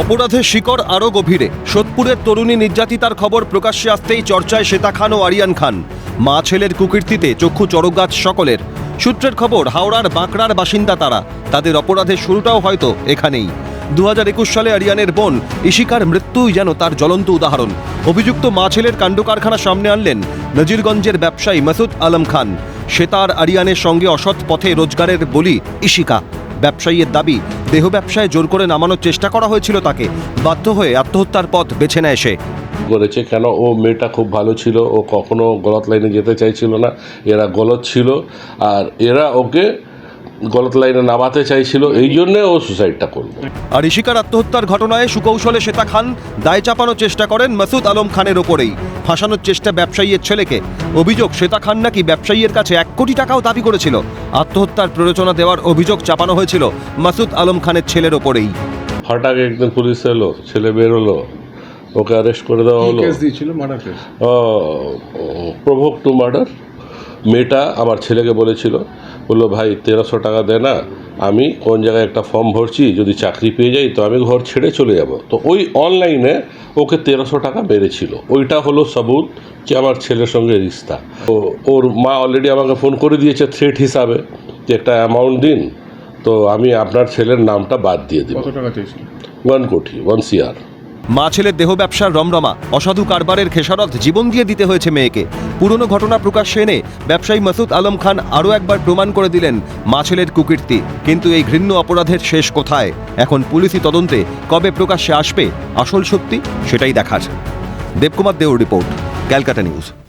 অপরাধের শিকড় আরও গভীরে। সোদপুরের তরুণী নির্যাতিতার খবর প্রকাশ্যে আসতেই চর্চায় শ্বেতা খান ও আরিয়ান খান। মা ছেলের কুকীর্তিতে চক্ষু চড়কগাছ সকলের। সূত্রের খবর, হাওড়ার বাঁকড়ার বাসিন্দা তারা। তাদের অপরাধের শুরুটাও হয়তো এখানেই। 2021 সালে আরিয়ানের বোন ইশিকার মৃত্যুই যেন তার জ্বলন্ত উদাহরণ। অভিযুক্ত মা ছেলের কাণ্ডকারখানা সামনে আনলেন নজিরগঞ্জের ব্যবসায়ী মাসুদ আলম খান। শ্বেতার আরিয়ানের সঙ্গে অসৎ পথে রোজগারের বলি ইশিকা। ব্যবসায়ীর দাবি, দেহ ব্যবসায় জোর করে নামানোর চেষ্টা করা হয়েছিল তাকে। বাধ্য হয়ে আত্মহত্যার পথ বেছে নেয় সে। করেছে কেন? ও মেয়েটা খুব ভালো ছিল, ও কখনো গলত লাইনে যেতে চাইছিল না। এরা গলত ছিল আর এরা ওকে গলত লাইনে নামাতে চাইছিল, এই জন্যে ও সুসাইডটা করলো। আর ইশিকার আত্মহত্যার ঘটনায় সুকৌশলে শ্বেতা খান দায় চাপানোর চেষ্টা করেন মাসুদ আলম খানের ওপরেই। ফাঁসানোর চেষ্টা ব্যবসায়ীর ছেলেকে। অভিযোগ, শ্বেতা খান নাকি ব্যবসায়ীর কাছে 1 কোটি টাকাও দাবি করেছিল। আত্মহত্যার প্ররোচনা দেওয়ার অভিযোগ চাপানো হয়েছিল মাসুদ আলম খানের ছেলের ওপরেই। হঠাৎ একদিন পুলিশ এলো, ছেলে বেরোলো, ওকে অ্যারেস্ট করে দেওয়া হলো। Provoke to murder. মেয়েটা আমার ছেলেকে বললো ভাই 1300 টাকা দে না, আমি কোন জায়গায় একটা ফর্ম ভরছি, যদি চাকরি পেয়ে যাই তো আমি ঘর ছেড়ে চলে যাব। তো ওই অনলাইনে ওকে 1300 টাকা মেরেছিল। ওইটা হলো সবুত যে আমার ছেলের সঙ্গে রিস্তা। তো ওর মা অলরেডি আমাকে ফোন করে দিয়েছে থ্রেট হিসাবে যে একটা অ্যামাউন্ট দিন, তো আমি আপনার ছেলের নামটা বাদ দিয়ে দিব। কত টাকা চেয়েছিল? 1 কোটি, 1 CR। মা ছেলের দেহ ব্যবসার রমরমা, অসাধু কারবারের খেসারত জীবন দিয়ে দিতে হয়েছে মেয়েকে। পুরনো ঘটনা প্রকাশ্যে এনে ব্যবসায়ী মাসুদ আলম খান আরও একবার প্রমাণ করে দিলেন মা ছেলের কুকীর্তি। কিন্তু এই ঘৃণ্য অপরাধের শেষ কোথায়? এখন পুলিশি তদন্তে কবে প্রকাশ্যে আসবে আসল সত্যি, সেটাই দেখার। দেবকুমার দেওর রিপোর্ট, ক্যালকাটা নিউজ।